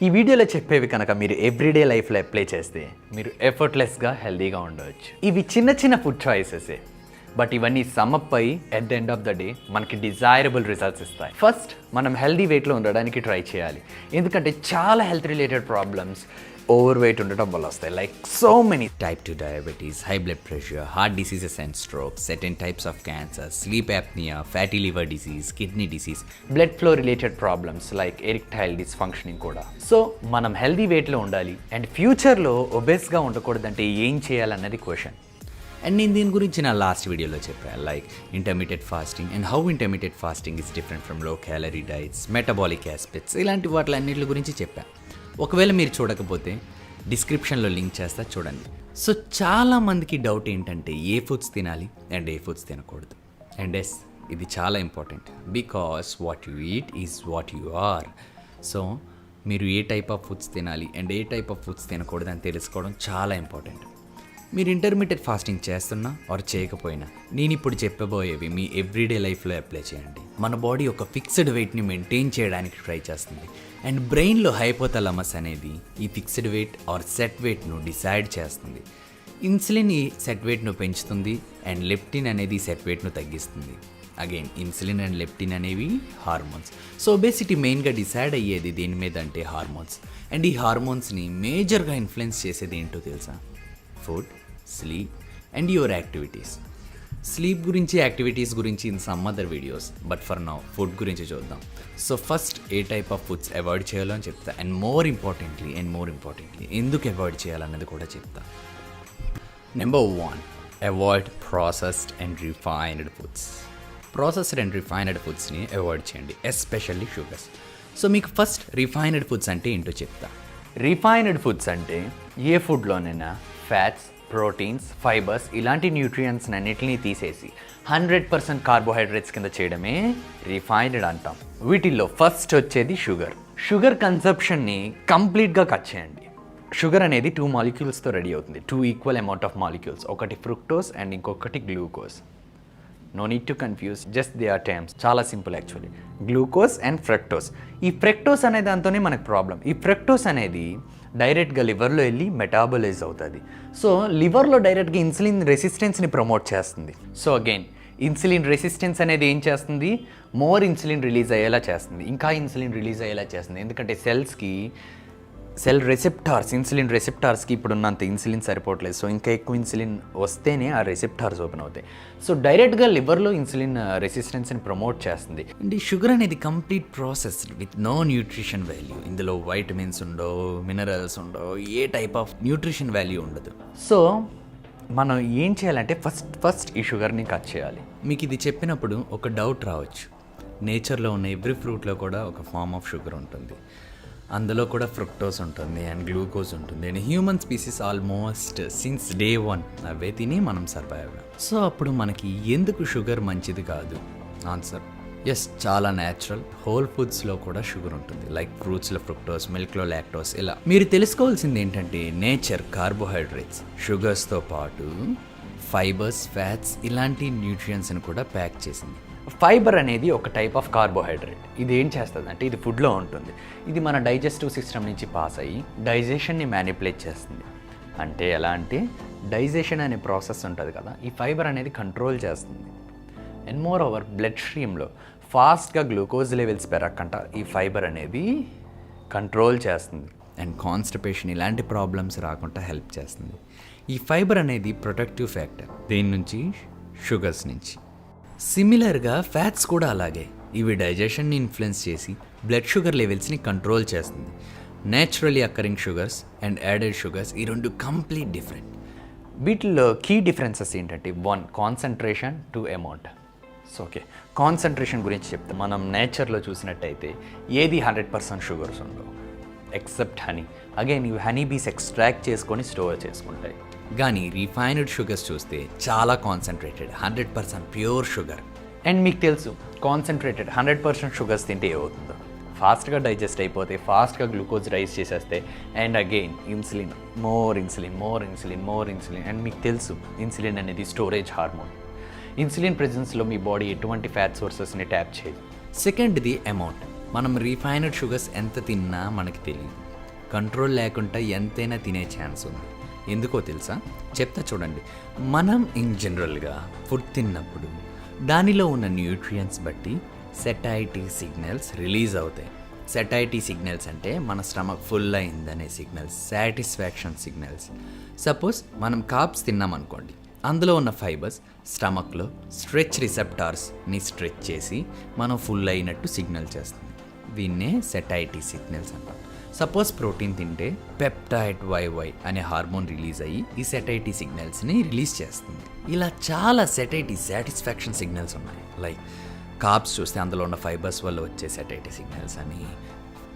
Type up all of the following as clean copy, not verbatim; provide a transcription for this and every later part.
ఈ వీడియోలో చెప్పేవి కనుక మీరు ఎవ్రీడే లైఫ్లో అప్లై చేస్తే మీరు ఎఫర్ట్లెస్గా హెల్తీగా ఉండవచ్చు. ఇవి చిన్న చిన్న ఫుడ్ చాయిసెసే, బట్ ఇవన్నీ సమ్మప్ అయ్యి at the end of the day మనకి డిజైరబుల్ రిజల్ట్స్ ఇస్తాయి. ఫస్ట్ మనం హెల్తీ వెయిట్లో ఉండడానికి ట్రై చేయాలి, ఎందుకంటే చాలా health related problems over weight ఉండటం వల్ల వస్తాయి. Like so many type 2 diabetes, high blood pressure, heart diseases and stroke, certain types of cancer, sleep apnea, fatty liver disease, kidney disease, blood flow related problems like erectile dysfunctioning కూడా. So మనం healthy వెయిట్లో ఉండాలి and ఫ్యూచర్లో ఒబేస్గా ఉండకూడదంటే ఏం చేయాలన్నది question. And నేను దీని గురించి నా లాస్ట్ వీడియోలో చెప్పాను, like intermediate fasting and how intermediate fasting is different from low calorie diets, metabolic aspects, ఇలాంటి వాటిలన్నిటి గురించి చెప్పాను. ఒకవేళ మీరు చూడకపోతే డిస్క్రిప్షన్లో లింక్ చేస్తా, చూడండి. సో చాలామందికి డౌట్ ఏంటంటే ఏ ఫుడ్స్ తినాలి అండ్ ఏ ఫుడ్స్ తినకూడదు. అండ్ ఎస్, ఇది చాలా important, because what you eat is what you are. So మీరు ఏ టైప్ ఆఫ్ ఫుడ్స్ తినాలి అండ్ ఏ టైప్ ఆఫ్ ఫుడ్స్ తినకూడదు అని తెలుసుకోవడం చాలా ఇంపార్టెంట్. మీరు ఇంటర్మీడియట్ ఫాస్టింగ్ చేస్తున్నా ఆర్ చేయకపోయినా నేను ఇప్పుడు చెప్పబోయేవి మీ ఎవ్రీడే లైఫ్లో అప్లై చేయండి. మన బాడీ ఒక ఫిక్స్డ్ వెయిట్ని మెయింటైన్ చేయడానికి ట్రై చేస్తుంది అండ్ బ్రెయిన్లో హైపోథాలమస్ అనేది ఈ ఫిక్స్డ్ వెయిట్ ఆర్ సెట్ వెయిట్ను డిసైడ్ చేస్తుంది. ఇన్సులిన్ ఈ సెట్ వెయిట్ను పెంచుతుంది అండ్ లెప్టిన్ అనేది సెట్ వెయిట్ను తగ్గిస్తుంది. అగైన్ ఇన్సులిన్ అండ్ లెప్టిన్ అనేవి హార్మోన్స్. సో ఒబేసిటీ మెయిన్గా డిసైడ్ అయ్యేది దేని మీద అంటే హార్మోన్స్. అండ్ ఈ హార్మోన్స్ని మేజర్గా ఇన్ఫ్లుయెన్స్ చేసేది ఏంటో తెలుసా? Food, sleep and your activities. Sleep గురించి, యాక్టివిటీస్ గురించి in some other videos, but for now food గురించి చూద్దాం. సో ఫస్ట్ ఏ టైప్ ఆఫ్ ఫుడ్స్ అవాయిడ్ చేయాలో అని చెప్తా అండ్ మోర్ ఇంపార్టెంట్లీ ఎందుకు అవాయిడ్ చేయాలన్నది కూడా చెప్తా. Number 1, avoid processed and refined foods. Processed and refined ఫుడ్స్ని అవాయిడ్ చేయండి, ఎస్పెషల్లీ షుగర్స్. సో మీకు ఫస్ట్ రిఫైన్డ్ ఫుడ్స్ అంటే ఏంటో చెప్తా. రిఫైన్డ్ ఫుడ్స్ అంటే ఏ ఫుడ్లోనైనా ఫ్యాట్స్, ప్రోటీన్స్, ఫైబర్స్ ఇలాంటి న్యూట్రియంట్స్ అన్నిటిని తీసేసి 100% కార్బోహైడ్రేట్స్ కింద చేయడమే రిఫైన్డ్ అంటాం. వీటిల్లో ఫస్ట్ వచ్చేది షుగర్. షుగర్ కన్సప్షన్ని కంప్లీట్గా కట్ చేయండి. షుగర్ అనేది 2 మాలిక్యూల్స్తో రెడీ అవుతుంది, 2 ఈక్వల్ అమౌంట్ ఆఫ్ మాలిక్యూల్స్. ఒకటి ఫ్రుక్టోస్ అండ్ ఇంకొకటి glucose. No need to confuse, just they are terms. చాలా simple actually. Glucose and fructose. ఈ ఫ్రక్టోస్ అనే దాంతోనే మనకు ప్రాబ్లం. ఈ ఫ్రక్టోస్ అనేది డైరెక్ట్గా లివర్లో వెళ్ళి మెటాబలైజ్ అవుతుంది. సో లివర్లో డైరెక్ట్గా ఇన్సులిన్ రెసిస్టెన్స్ని ప్రమోట్ చేస్తుంది. సో అగైన్ ఇన్సులిన్ రెసిస్టెన్స్ అనేది ఏం చేస్తుంది? మోర్ ఇన్సులిన్ రిలీజ్ అయ్యేలా చేస్తుంది, ఇంకా ఇన్సులిన్ రిలీజ్ అయ్యేలా చేస్తుంది. ఎందుకంటే సెల్ రెసెప్టార్స్, ఇన్సులిన్ రెసెప్టార్స్కి ఇప్పుడున్నంత ఇన్సులిన్ సరిపోవట్లేదు. సో ఇంకా ఎక్కువ ఇన్సులిన్ వస్తేనే ఆ రెసెప్టార్స్ ఓపెన్ అవుతాయి. సో డైరెక్ట్గా లివర్లో ఇన్సులిన్ రెసిస్టెన్స్ని ప్రమోట్ చేస్తుంది. అండ్ ఈ షుగర్ అనేది complete process with no nutrition value. ఇందులో వైటమిన్స్ ఉండవు, మినరల్స్ ఉండవు, ఏ టైప్ ఆఫ్ న్యూట్రిషన్ వాల్యూ ఉండదు. సో మనం ఏం చేయాలంటే ఫస్ట్ ఈ షుగర్ని కట్ చేయాలి. మీకు ఇది చెప్పినప్పుడు ఒక డౌట్ రావచ్చు, నేచర్లో ఉన్న ఎవ్రీ ఫ్రూట్లో కూడా ఒక ఫార్మ్ ఆఫ్ షుగర్ ఉంటుంది, అందులో కూడా ఫ్రుక్టోస్ ఉంటుంది అండ్ గ్లూకోజ్ ఉంటుంది. And human species almost since day 1 అవే తిని మనం సర్వైవ్ అయ్యాం. సో అప్పుడు మనకి ఎందుకు షుగర్ మంచిది కాదు? ఆన్సర్ ఎస్, చాలా న్యాచురల్. హోల్ ఫుడ్స్లో కూడా షుగర్ ఉంటుంది, లైక్ ఫ్రూట్స్లో ఫ్రుక్టోస్, మిల్క్లో లాక్టోస్. ఇలా మీరు తెలుసుకోవాల్సింది ఏంటంటే నేచర్ కార్బోహైడ్రేట్స్, షుగర్స్తో పాటు ఫైబర్స్, ఫ్యాట్స్ ఇలాంటి న్యూట్రియంట్స్ని కూడా ప్యాక్ చేసింది. ఫైబర్ అనేది ఒక టైప్ ఆఫ్ కార్బోహైడ్రేట్. ఇది ఏం చేస్తుంది అంటే ఇది ఫుడ్లో ఉంటుంది. ఇది మన డైజెస్టివ్ సిస్టమ్ నుంచి పాస్ అయ్యి డైజెషన్ని మ్యానిపులేట్ చేస్తుంది. అంటే ఎలా అంటే డైజెషన్ అనే ప్రాసెస్ ఉంటుంది కదా, ఈ ఫైబర్ అనేది కంట్రోల్ చేస్తుంది. అండ్ మోర్ ఓవర్ బ్లడ్ స్ట్రీమ్లో ఫాస్ట్గా గ్లూకోజ్ లెవెల్స్ పెరగకుండా ఈ ఫైబర్ అనేది కంట్రోల్ చేస్తుంది. అండ్ కాన్స్టిపేషన్ ఇలాంటి ప్రాబ్లమ్స్ రాకుండా హెల్ప్ చేస్తుంది. ఈ ఫైబర్ అనేది ప్రొటెక్టివ్ ఫ్యాక్టర్, దేని నుంచి? షుగర్స్ నుంచి. సిమిలర్గా ఫ్యాట్స్ కూడా అలాగే, ఇవి డైజెషన్ని ఇన్ఫ్లుయెన్స్ చేసి బ్లడ్ షుగర్ లెవెల్స్ని కంట్రోల్ చేస్తుంది. Naturally occurring sugars and added sugars, ఈ రెండు కంప్లీట్ డిఫరెంట్. వీటిల్లో కీ డిఫరెన్సెస్ ఏంటంటే 1, concentration, 2, amount. So okay, concentration గురించి చెప్తే మనం నేచర్లో చూసినట్టయితే ఏది 100% షుగర్స్ ఉండవు ఎక్సెప్ట్ హనీ. అగైన్ ఇవి హనీ బీస్ ఎక్స్ట్రాక్ట్ చేసుకొని స్టోర్ చేసుకుంటాయి. కానీ రిఫైన్డ్ షుగర్స్ చూస్తే చాలా కాన్సన్ట్రేటెడ్, 100% ప్యూర్ షుగర్. అండ్ మీకు తెలుసు కాన్సన్ట్రేటెడ్ 100% షుగర్స్ తింటే ఏమవుతుందో? ఫాస్ట్గా డైజెస్ట్ అయిపోతే, ఫాస్ట్గా గ్లూకోజ్ రైజ్ చేసేస్తే and again insulin, more insulin. And మీకు తెలుసు ఇన్సులిన్ అనేది స్టోరేజ్ హార్మోన్. ఇన్సులిన్ ప్రెజెన్స్లో మీ బాడీ ఎటువంటి ఫ్యాట్ సోర్సెస్ని ట్యాప్ చేయదు. సెకండ్ది అమౌంట్. మనం రిఫైన్డ్ షుగర్స్ ఎంత తిన్నా మనకి తెలియదు, కంట్రోల్ లేకుండా ఎంతైనా తినే ఛాన్స్ ఉంది. ఎందుకో తెలుసా? చెప్తా చూడండి. మనం ఇన్ జనరల్గా ఫుడ్ తిన్నప్పుడు దానిలో ఉన్న న్యూట్రియంట్స్ బట్టి సెటైటీ సిగ్నల్స్ రిలీజ్ అవుతాయి. సెటైటీ సిగ్నల్స్ అంటే మన స్టమక్ ఫుల్ అయిందనే సిగ్నల్స్, సాటిస్ఫాక్షన్ సిగ్నల్స్. సపోజ్ మనం కార్బ్స్ తిన్నామనుకోండి, అందులో ఉన్న ఫైబర్స్ స్టమక్లో స్ట్రెచ్ రిసెప్టార్స్ని స్ట్రెచ్ చేసి మనం ఫుల్ అయినట్టు సిగ్నల్ చేస్తుంది. దీన్నే సెటైటీ సిగ్నల్స్ అంటాం. సపోజ్ ప్రోటీన్ తింటే పెప్టైడ్ వైవై అనే హార్మోన్ రిలీజ్ అయ్యి ఈ సెటైటీ సిగ్నల్స్ని రిలీజ్ చేస్తుంది. ఇలా చాలా సెటైటీ సాటిస్ఫాక్షన్ సిగ్నల్స్ ఉన్నాయి. లైక్ కార్బ్స్ చూస్తే అందులో ఉన్న ఫైబర్స్ వల్ల వచ్చే సెటైటీ సిగ్నల్స్ అని,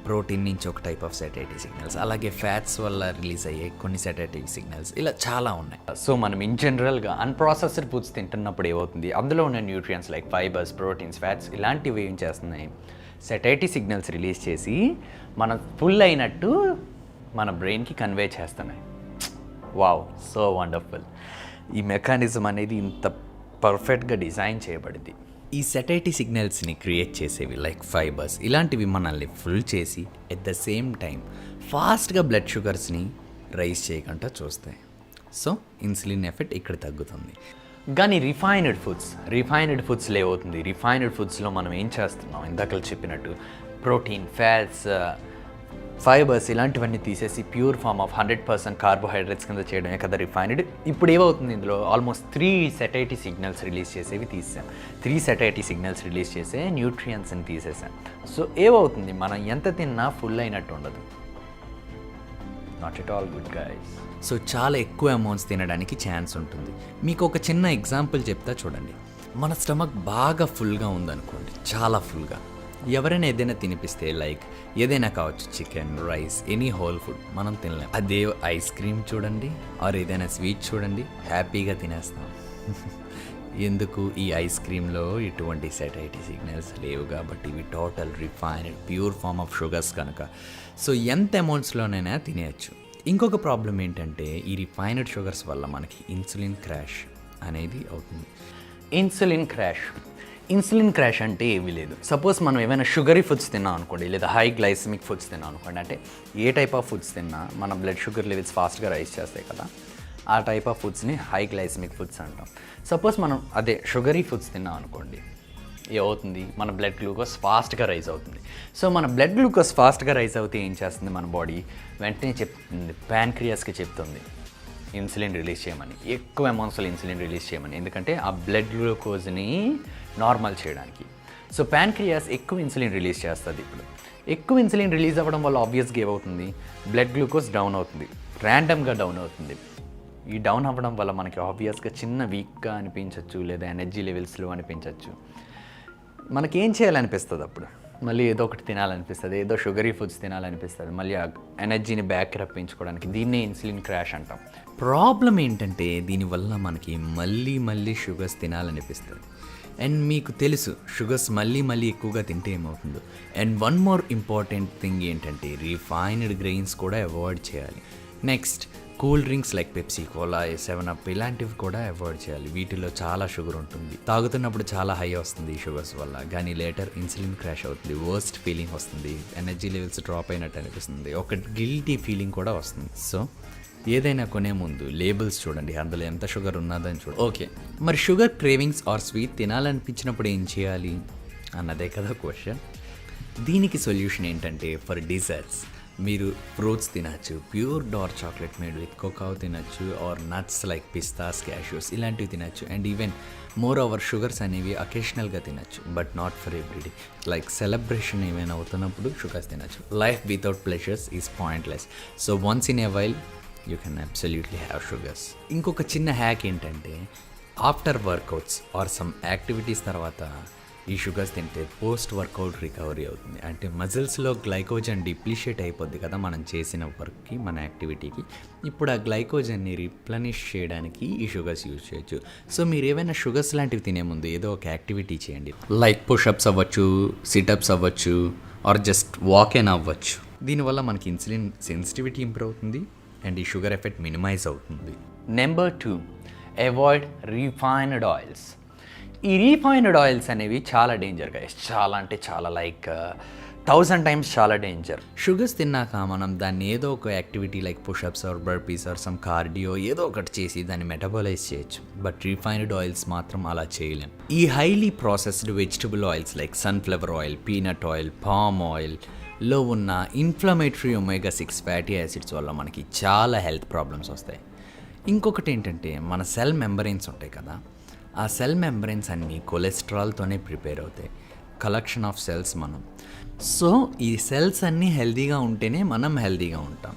ప్రోటీన్ నుంచి ఒక టైప్ ఆఫ్ సెటైటీ సిగ్నల్స్, అలాగే ఫ్యాట్స్ వల్ల రిలీజ్ అయ్యే కొన్ని సెటైటీ సిగ్నల్స్, ఇలా చాలా ఉన్నాయి. సో మనం ఇన్ జనరల్గా అన్ప్రాసెస్డ్ ఫుడ్స్ తింటున్నప్పుడు ఏమవుతుంది, అందులో ఉన్న nutrients like fibres, proteins, fats ఇలాంటివి ఏం చేస్తున్నాయి, సెటైటీ సిగ్నల్స్ రిలీజ్ చేసి మనం ఫుల్ అయినట్టు మన బ్రెయిన్కి కన్వే చేస్తున్నాయి. Wow, so wonderful. ఈ మెకానిజం అనేది ఇంత పర్ఫెక్ట్గా డిజైన్ చేయబడింది. ఈ సెటైటీ సిగ్నల్స్ని క్రియేట్ చేసేవి లైక్ ఫైబర్స్ ఇలాంటివి మనల్ని ఫుల్ చేసి ఎట్ ద సేమ్ టైం ఫాస్ట్గా బ్లడ్ షుగర్స్ని రైజ్ చేయకుండా చూస్తాయి. సో ఇన్సులిన్ ఎఫెక్ట్ ఇక్కడ తగ్గుతుంది. కానీ రిఫైన్డ్ ఫుడ్స్లో ఏమవుతుంది, రిఫైన్డ్ ఫుడ్స్లో మనం ఏం చేస్తున్నాం, ఇందాక చెప్పినట్టు ప్రోటీన్, ఫ్యాట్స్, ఫైబర్స్ ఇలాంటివన్నీ తీసేసి ప్యూర్ ఫామ్ ఆఫ్ 100% కార్బోహైడ్రేట్స్ కింద చేయడమే కదా రిఫైన్డ్. ఇప్పుడు ఏమవుతుంది, ఇందులో ఆల్మోస్ట్ 3 సెటైటీ సిగ్నల్స్ రిలీజ్ చేసేవి తీసాం. 3 సెటైటీ సిగ్నల్స్ రిలీజ్ చేసే న్యూట్రియంట్స్ని తీసేసాం. సో ఏమవుతుంది, మనం ఎంత తిన్నా ఫుల్ అయినట్టు ఉండదు. Not at all good guys. So చాలా ఎక్కువ అమౌంట్స్ తినడానికి ఛాన్స్ ఉంటుంది. మీకు ఒక చిన్న ఎగ్జాంపుల్ చెప్తా చూడండి. మన స్టమక్ బాగా ఫుల్గా ఉందనుకోండి, చాలా ఫుల్గా, ఎవరైనా ఏదైనా తినిపిస్తే లైక్ ఏదైనా కావచ్చు, chicken, rice, any whole food మనం తినలేం. అదే ఐస్ క్రీమ్ చూడండి ఆర్ ఏదైనా స్వీట్ చూడండి, హ్యాపీగా తినేస్తాం. ఎందుకు, ఈ ఐస్ క్రీమ్లో ఎటువంటి సెటైటీ సిగ్నల్స్ లేవు కాబట్టి ఇవి total refined pure form of sugars కనుక. సో ఎంత అమౌంట్స్లోనైనా తినేయచ్చు. ఇంకొక ప్రాబ్లం ఏంటంటే ఈ రిఫైన్డ్ షుగర్స్ వల్ల మనకి ఇన్సులిన్ క్రాష్ అనేది అవుతుంది. ఇన్సులిన్ క్రాష్ అంటే ఏమీ లేదు. సపోజ్ మనం ఏమైనా షుగరీ ఫుడ్స్ తిన్నాం అనుకోండి, లేదా హై గ్లైసమిక్ ఫుడ్స్ తిన్నాం అనుకోండి, అంటే ఏ టైప్ ఆఫ్ ఫుడ్స్ తిన్నా మన బ్లడ్ షుగర్ లెవెల్స్ ఫాస్ట్గా రైజ్ చేస్తాయి కదా, ఆ టైప్ ఆఫ్ ఫుడ్స్ని హై గ్లైసమిక్ ఫుడ్స్ అంటాం. సపోజ్ మనం అదే షుగరీ ఫుడ్స్ తిన్నాం అనుకోండి, ఏమవుతుంది, మన బ్లడ్ గ్లూకోజ్ ఫాస్ట్గా రైజ్ అవుతుంది. సో మన బ్లడ్ గ్లూకోజ్ ఫాస్ట్గా రైజ్ అవుతే ఏం చేస్తుంది, మన బాడీ వెంటనే చెప్తుంది, ప్యాన్క్రియాస్కి చెప్తుంది ఇన్సులిన్ రిలీజ్ చేయమని, ఎక్కువ అమౌంట్స్లో ఇన్సులిన్ రిలీజ్ చేయమని. ఎందుకంటే ఆ బ్లడ్ గ్లూకోజ్ని నార్మల్ చేయడానికి. సో ప్యాన్క్రియాస్ ఎక్కువ ఇన్సులిన్ రిలీజ్ చేస్తుంది. ఇప్పుడు ఎక్కువ ఇన్సులిన్ రిలీజ్ అవ్వడం వల్ల ఆబ్వియస్గా ఏమవుతుంది, బ్లడ్ గ్లూకోజ్ డౌన్ అవుతుంది, ర్యాండమ్గా డౌన్ అవుతుంది. ఈ డౌన్ అవ్వడం వల్ల మనకి ఆబ్వియస్గా చిన్న వీక్గా అనిపించవచ్చు, లేదా ఎనర్జీ లెవెల్స్లో అనిపించవచ్చు. మనకేం చేయాలనిపిస్తుంది అప్పుడు, మళ్ళీ ఏదో ఒకటి తినాలనిపిస్తుంది, ఏదో షుగరీ ఫుడ్స్ తినాలనిపిస్తుంది, మళ్ళీ ఆ ఎనర్జీని బ్యాక్ రప్పించుకోవడానికి. దీన్నే ఇన్సులిన్ క్రాష్ అంటాం. ప్రాబ్లం ఏంటంటే దీనివల్ల మనకి మళ్ళీ షుగర్స్ తినాలనిపిస్తుంది. అండ్ మీకు తెలుసు షుగర్స్ మళ్ళీ ఎక్కువగా తింటే ఏమవుతుందో. And one more important thing ఏంటంటే రిఫైన్డ్ గ్రెయిన్స్ కూడా అవాయిడ్ చేయాలి. Next cool drinks like Pepsi, cola, 7-Up ఇలాంటివి కూడా అవాయిడ్ చేయాలి. వీటిలో చాలా షుగర్ ఉంటుంది. తాగుతున్నప్పుడు చాలా హై వస్తుంది ఈ షుగర్స్ వల్ల, కానీ లేటర్ ఇన్సులిన్ క్రాష్ అవుతుంది, వర్స్ట్ ఫీలింగ్ వస్తుంది, ఎనర్జీ లెవెల్స్ డ్రాప్ అయినట్టు అనిపిస్తుంది, ఒక గిల్టీ ఫీలింగ్ కూడా వస్తుంది. సో ఏదైనా కొనే ముందు లేబుల్స్ చూడండి, అందులో ఎంత షుగర్ ఉన్నదని చూడండి. ఓకే, మరి షుగర్ క్రేవింగ్స్ ఆర్ స్వీట్ తినాలనిపించినప్పుడు ఏం చేయాలి అన్నదే కదా క్వశ్చన్. దీనికి సొల్యూషన్ ఏంటంటే ఫర్ డిజర్ట్స్ మీరు ఫ్రూట్స్ తినచ్చు, pure dark chocolate made with cocoa తినచ్చు, or nuts like pistachios, cashews ఇలాంటివి తినచ్చు. And even moreover sugars అనేవి అకేషనల్గా తినచ్చు, but not for everyday. Like celebration ఏమైనా అవుతున్నప్పుడు షుగర్స్ తినచ్చు. Life without pleasures is pointless. So once in a while you can absolutely have sugars. ఇంకొక చిన్న హ్యాక్ ఏంటంటే after workouts or some activities తర్వాత ఈ షుగర్స్ తింటే పోస్ట్ వర్కౌట్ రికవరీ అవుతుంది. అంటే మజిల్స్లో గ్లైకోజన్ డిప్లిషియేట్ అయిపోద్ది కదా మనం చేసిన వర్క్కి, మన యాక్టివిటీకి. ఇప్పుడు ఆ గ్లైకోజన్ని రిప్లనిష్ చేయడానికి ఈ షుగర్స్ యూజ్ చేయొచ్చు. సో మీరు ఏవైనా షుగర్స్ లాంటివి తినే ముందు ఏదో ఒక యాక్టివిటీ చేయండి, లైక్ పుషప్స్ అవ్వచ్చు, సిటప్స్ అవ్వచ్చు, ఆర్ జస్ట్ వాక్ అవ్వచ్చు. దీనివల్ల మనకి ఇన్సులిన్ సెన్సిటివిటీ ఇంప్రూవ్ అవుతుంది అండ్ ఈ షుగర్ ఎఫెక్ట్ మినిమైజ్ అవుతుంది. Number 2, avoid refined oils. ఈ రీఫైన్డ్ ఆయిల్స్ అనేవి చాలా డేంజర్గా, చాలా అంటే చాలా, లైక్ 1000 టైమ్స్ చాలా డేంజర్. షుగర్స్ తిన్నాక మనం దాన్ని ఏదో ఒక activity like pushups or burpees or some cardio ఏదో ఒకటి చేసి దాన్ని మెటబాలైజ్ చేయొచ్చు. బట్ రిఫైన్డ్ ఆయిల్స్ మాత్రం అలా చేయలేం. ఈ highly processed vegetable oils like sunflower oil, peanut oil, palm ఆయిల్లో ఉన్న ఇన్ఫ్లమేటరీ ఒమేగా 6 ఫ్యాటీ యాసిడ్స్ వల్ల మనకి చాలా హెల్త్ ప్రాబ్లమ్స్ వస్తాయి. ఇంకొకటి ఏంటంటే మన సెల్ మెంబరెన్స్ ఉంటాయి కదా, ఆ సెల్ మెంబరెన్స్ అన్నీ కొలెస్ట్రాల్తోనే ప్రిపేర్ అవుతాయి. కలెక్షన్ ఆఫ్ సెల్స్ మనం. సో ఈ సెల్స్ అన్నీ హెల్తీగా ఉంటేనే మనం హెల్తీగా ఉంటాం.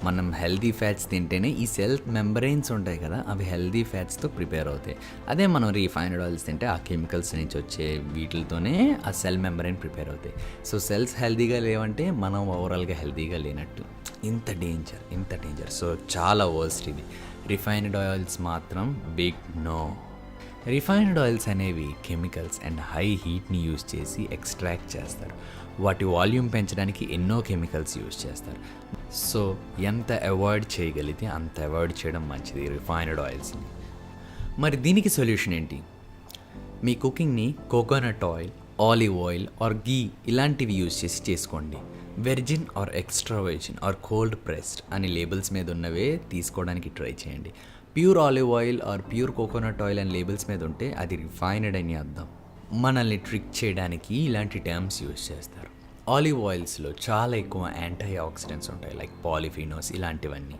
మనం హెల్తీ ఫ్యాట్స్ తింటేనే ఈ సెల్ మెంబరెన్స్ ఉంటాయి కదా, అవి హెల్తీ ఫ్యాట్స్తో ప్రిపేర్ అవుతాయి. అదే మనం రీఫైన్డ్ ఆయిల్స్ తింటే ఆ కెమికల్స్ నుంచి వచ్చే వీటితోనే ఆ సెల్ మెంబరెన్ ప్రిపేర్ అవుతాయి. సో సెల్స్ హెల్తీగా లేవంటే మనం ఓవరాల్గా హెల్తీగా లేనట్టు. ఇంత డేంజర్. సో చాలా వర్స్ట్ ఇది. రిఫైన్డ్ ఆయిల్స్ మాత్రం బిగ్ నో. రిఫైన్డ్ ఆయిల్స్ అనేవి కెమికల్స్ అండ్ హై హీట్ని యూజ్ చేసి ఎక్స్ట్రాక్ట్ చేస్తారు. వాటి వాల్యూమ్ పెంచడానికి ఎన్నో కెమికల్స్ యూజ్ చేస్తారు. సో ఎంత అవాయిడ్ చేయగలిగితే అంత అవాయిడ్ చేయడం మంచిది రిఫైన్డ్ ఆయిల్స్ని. మరి దీనికి సొల్యూషన్ ఏంటి? మీ కుకింగ్ని coconut oil, olive oil or ghee ఇలాంటివి యూజ్ చేసి చేసుకోండి. Virgin or extra virgin or cold pressed అని లేబుల్స్ మీద ఉన్నవే తీసుకోవడానికి ట్రై చేయండి. Pure olive oil or pure coconut oil అని లేబుల్స్ మీద ఉంటే అది రిఫైన్డ్ అని అర్థం. మనల్ని ట్రిక్ చేయడానికి ఇలాంటి టర్మ్స్ యూజ్ చేస్తారు. ఆలివ్ ఆయిల్స్లో చాలా ఎక్కువ యాంటీ ఆక్సిడెంట్స్ ఉంటాయి లైక్ పాలిఫినోస్ ఇలాంటివన్నీ.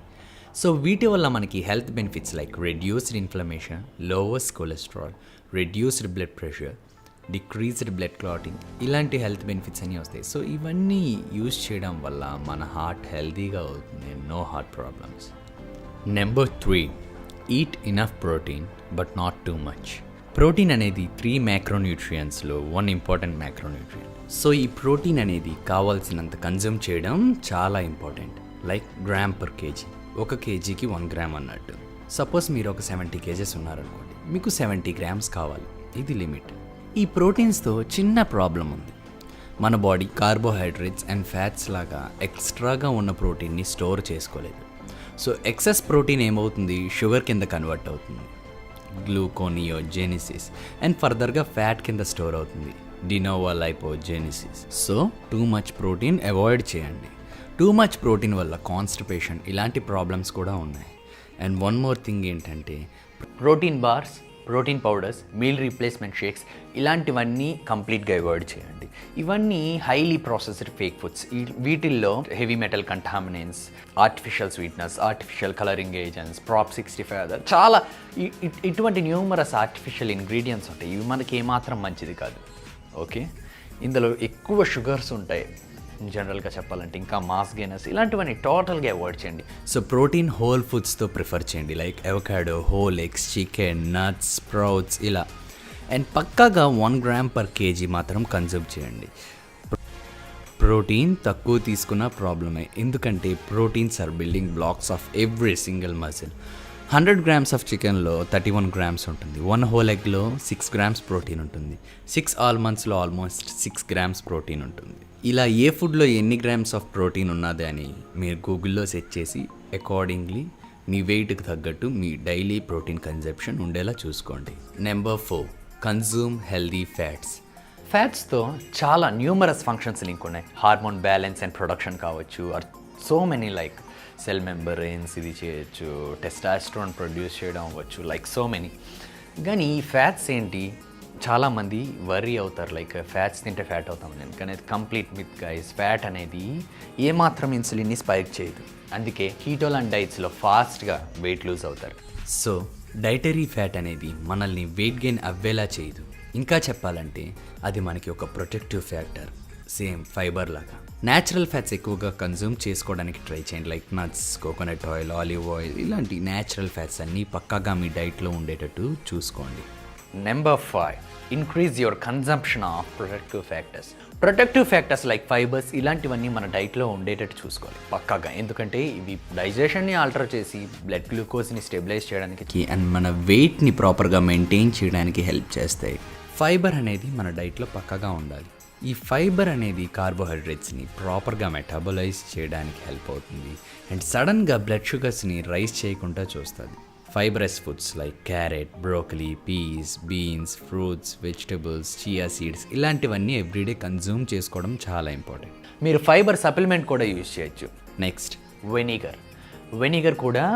సో వీటి వల్ల మనకి health benefits like reduced inflammation, lowers cholesterol, reduced blood pressure, decreased blood clotting ఇలాంటి హెల్త్ బెనిఫిట్స్ అన్నీ వస్తాయి. సో ఇవన్నీ యూజ్ చేయడం వల్ల మన హార్ట్ హెల్తీగా అవుతుంది, no heart problems. Number 3, eat enough protein but not too much. Protein అనేది 3 మ్యాక్రోన్యూట్రియంట్స్లో 1 ఇంపార్టెంట్ మ్యాక్రోన్యూట్రియంట్. సో ఈ ప్రోటీన్ అనేది కావాల్సినంత కన్జ్యూమ్ చేయడం చాలా important. Like gram per kg, 1 కేజీకి 1 గ్రామ్ అన్నట్టు. సపోజ్ మీరు ఒక 70 కేజెస్ ఉన్నారనుకోండి, మీకు 70 గ్రామ్స్ కావాలి, ఇది లిమిట్. ఈ ప్రోటీన్స్తో చిన్న ప్రాబ్లం ఉంది. మన బాడీ కార్బోహైడ్రేట్స్ అండ్ ఫ్యాట్స్ లాగా ఎక్స్ట్రాగా ఉన్న ప్రోటీన్ని స్టోర్ చేసుకోలేదు. సో ఎక్సెస్ ప్రోటీన్ ఏమవుతుంది, షుగర్ కింద కన్వర్ట్ అవుతుంది, గ్లూకోనియోజెనిసిస్, అండ్ ఫర్దర్గా ఫ్యాట్ కింద స్టోర్ అవుతుంది, de novo lipogenesis. So too much protein avoid చేయండి. టూ మచ్ ప్రోటీన్ వల్ల కాన్స్టిపేషన్ ఇలాంటి ప్రాబ్లమ్స్ కూడా ఉన్నాయి. అండ్ వన్ మోర్ థింగ్ ఏంటంటే protein bars, protein powders, meal replacement shakes ఇలాంటివన్నీ కంప్లీట్గా అవాయిడ్ చేయండి. ఇవన్నీ హైలీ ప్రాసెస్డ్ ఫేక్ ఫుడ్స్. వీటిల్లో heavy metal contaminants, artificial sweetness, artificial colouring agents, ప్రాప్ 65 చాలా ఇటువంటి న్యూమరస్ ఆర్టిఫిషియల్ ఇంగ్రీడియంట్స్ ఉంటాయి. ఇవి మనకి ఏమాత్రం మంచిది కాదు. ఓకే, ఇందులో ఎక్కువ షుగర్స్ ఉంటాయి. జనరల్గా చెప్పాలంటే ఇంకా మాస్ గెయినర్స్ ఇలాంటివన్నీ టోటల్గా అవాయిడ్ చేయండి. సో ప్రోటీన్ హోల్ ఫుడ్స్తో ప్రిఫర్ చేయండి, like avocado, whole eggs, chicken, nuts, sprouts ఇలా. అండ్ పక్కాగా 1 గ్రామ్ పర్ కేజీ మాత్రం కన్జ్యూమ్ చేయండి. ప్రోటీన్ తక్కువ తీసుకున్న ప్రాబ్లమే, ఎందుకంటే proteins are building blocks of every single muscle. 100 grams of చికెన్లో 31 గ్రామ్స్ ఉంటుంది, 1 హోల్ ఎగ్లో 6 గ్రామ్స్ ప్రోటీన్ ఉంటుంది, 6 ఆల్మండ్స్లో ఆల్మోస్ట్ 6 గ్రామ్స్ ప్రోటీన్ ఉంటుంది. ఇలా ఏ ఫుడ్లో ఎన్ని గ్రామ్స్ ఆఫ్ ప్రోటీన్ ఉన్నది అని మీరు గూగుల్లో సెర్చ్ చేసి అకార్డింగ్లీ మీ వెయిట్కి తగ్గట్టు మీ డైలీ ప్రోటీన్ కన్జంప్షన్ ఉండేలా చూసుకోండి. Number 4, consume healthy fats. ఫ్యాట్స్తో చాలా న్యూమరస్ ఫంక్షన్స్ లింక్ ఉన్నాయి. హార్మోన్ బ్యాలెన్స్ అండ్ ప్రొడక్షన్ కావచ్చు, or so many like cell membranes ఇది చేయొచ్చు, టెస్టాస్ట్రోన్ ప్రొడ్యూస్ చేయడం అవ్వచ్చు, లైక్ సో మెనీ. కానీ ఈ ఫ్యాట్స్ ఏంటి, చాలామంది వరీ అవుతారు లైక్ ఫ్యాట్స్ తింటే ఫ్యాట్ అవుతామని. కానీ అది కంప్లీట్ మిత్ గైస్. ఫ్యాట్ అనేది ఏమాత్రం ఇన్సులిన్ని స్పైక్ చేయదు. అందుకే కీటోలాన్ డైట్స్లో ఫాస్ట్గా వెయిట్ లూజ్ అవుతారు. సో డైటరీ ఫ్యాట్ అనేది మనల్ని వెయిట్ గెయిన్ అవ్వేలా చేయదు. ఇంకా చెప్పాలంటే అది మనకి ఒక ప్రొటెక్టివ్ ఫ్యాక్టర్, సేమ్ ఫైబర్ లాగా. న్యాచురల్ ఫ్యాట్స్ ఎక్కువగా కన్జ్యూమ్ చేసుకోవడానికి ట్రై చేయండి, like nuts, coconut oil, olive oil ఇలాంటి న్యాచురల్ ఫ్యాట్స్ అన్నీ పక్కాగా మీ డైట్లో ఉండేటట్టు చూసుకోండి. Number 5, increase your consumption of protective factors. Protective factors like fibres ఇలాంటివన్నీ మన డైట్లో ఉండేటట్టు చూసుకోవాలి పక్కాగా. ఎందుకంటే ఇవి డైజెషన్ని ఆల్టర్ చేసి బ్లడ్ గ్లూకోజ్ని స్టెబిలైజ్ చేయడానికి అండ్ మన వెయిట్ని ప్రాపర్గా మెయింటైన్ చేయడానికి హెల్ప్ చేస్తాయి. ఫైబర్ అనేది మన డైట్లో పక్కాగా ఉండాలి. ఈ ఫైబర్ అనేది కార్బోహైడ్రేట్స్ని ప్రాపర్గా మెటాబలైజ్ చేయడానికి హెల్ప్ అవుతుంది అండ్ సడన్గా బ్లడ్ షుగర్స్ని రైజ్ చేయకుండా చూస్తుంది. fibrous foods like carrot, broccoli, peas, beans, fruits, vegetables, chia seeds ఇలాంటివన్నీ ఎవ్రీడే కన్జ్యూమ్ చేసుకోవడం చాలా ఇంపార్టెంట్. మీరు ఫైబర్ సప్లిమెంట్ కూడా యూజ్ చేయొచ్చు. నెక్స్ట్ వెనిగర్ కూడా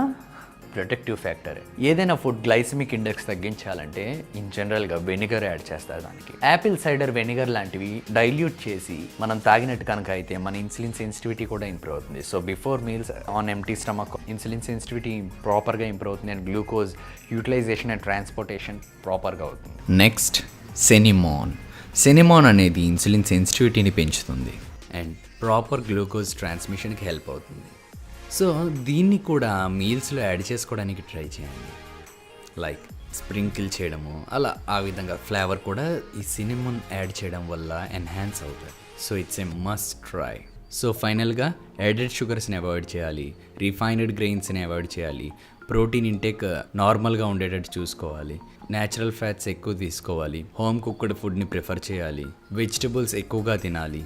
ప్రొటెక్టివ్ ఫ్యాక్టర్. ఏదైనా ఫుడ్ గ్లైసమిక్ ఇండెక్స్ తగ్గించాలంటే ఇన్ జనరల్గా వెనిగర్ యాడ్ చేస్తారు దానికి. యాపిల్ సైడర్ వెనిగర్ లాంటివి డైల్యూట్ చేసి మనం తాగినట్టు కనుక అయితే మన ఇన్సులిన్ సెన్సిటివిటీ కూడా ఇంప్రూవ్ అవుతుంది. So before meals on empty stomach insulin sensitivity ప్రాపర్గా ఇంప్రూవ్ అవుతుంది and glucose utilization and transportation ప్రాపర్గా అవుతుంది. నెక్స్ట్ సెనిమాన్ అనేది ఇన్సులిన్ సెన్సిటివిటీని పెంచుతుంది అండ్ ప్రాపర్ గ్లూకోజ్ ట్రాన్స్మిషన్కి హెల్ప్ అవుతుంది. సో దీన్ని కూడా మీల్స్లో యాడ్ చేసుకోవడానికి ట్రై చేయండి. లైక్ స్ప్రింకిల్ చేయడము అలా ఆ విధంగా ఫ్లేవర్ కూడా ఈ సినిమన్ యాడ్ చేయడం వల్ల ఎన్హాన్స్ అవుతుంది. So it's a must try. So ఫైనల్గా యాడెడ్ షుగర్స్ని అవాయిడ్ చేయాలి, రిఫైన్డ్ గ్రెయిన్స్ని అవాయిడ్ చేయాలి, ప్రోటీన్ ఇంటేక్ నార్మల్గా ఉండేటట్టు చూసుకోవాలి, న్యాచురల్ ఫ్యాట్స్ ఎక్కువ తీసుకోవాలి, హోమ్ కుక్డ్ ఫుడ్ని ప్రిఫర్ చేయాలి, వెజిటబుల్స్ ఎక్కువగా తినాలి,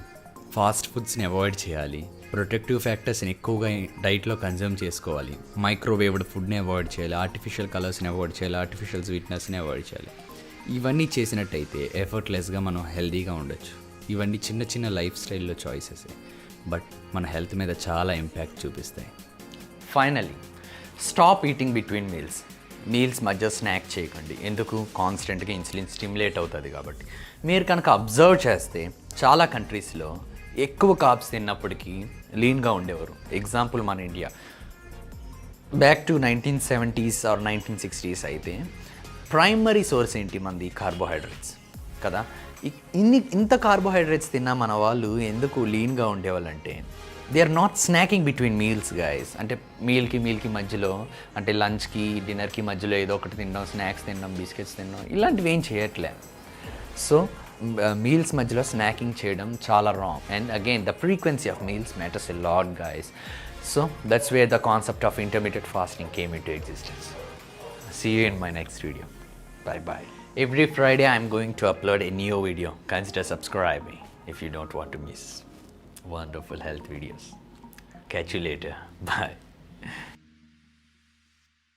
ఫాస్ట్ ఫుడ్స్ని అవాయిడ్ చేయాలి, ప్రొటెక్టివ్ ఫ్యాక్టర్స్ని ఎక్కువగా డైట్లో కన్జ్యూమ్ చేసుకోవాలి, మైక్రోవేవ్డ్ ఫుడ్ని అవాయిడ్ చేయాలి, ఆర్టిఫిషియల్ కలర్స్ని అవాయిడ్ చేయాలి, ఆర్టిఫిషియల్ స్వీట్నెస్ని అవాయిడ్ చేయాలి. ఇవన్నీ చేసినట్టయితే ఎఫర్ట్లెస్గా మనం హెల్తీగా ఉండొచ్చు. ఇవన్నీ చిన్న చిన్న లైఫ్ స్టైల్లో చాయిసెస్ బట్ మన హెల్త్ మీద చాలా ఇంపాక్ట్ చూపిస్తాయి. Finally stop eating between meals మధ్య స్నాక్ చేయకండి. ఎందుకు? కాన్స్టెంట్గా ఇన్సులిన్ స్టిమ్యులేట్ అవుతుంది కాబట్టి. మీరు కనుక అబ్జర్వ్ చేస్తే చాలా కంట్రీస్లో ఎక్కువ కార్బ్స్ తిన్నప్పటికీ లీన్గా ఉండేవారు. ఎగ్జాంపుల్ మన India back to 1970s are 1960s అయితే ప్రైమరీ సోర్స్ ఏంటి మంది? కార్బోహైడ్రేట్స్ కదా. ఇంత కార్బోహైడ్రేట్స్ తిన్నా మన వాళ్ళు ఎందుకు లీన్గా ఉండేవాళ్ళంటే they are not snacking between meals guys. అంటే మీల్కి మధ్యలో అంటే లంచ్కి డిన్నర్కి మధ్యలో ఏదో ఒకటి తినడం, స్నాక్స్ తినడం, బిస్కెట్స్ తినడం ఇలాంటివి ఏం చేయట్లే. సో మీల్స్ మధ్యలో స్నాకింగ్ చేయడం చాలా wrong. And again the frequency of meals matters a lot guys. So that's where the concept of intermediate fasting came into existence. See you in my next video. Bye. Every Friday I'm going to upload a new video. Consider subscribing if you don't want to miss wonderful health videos. Catch you later. Bye.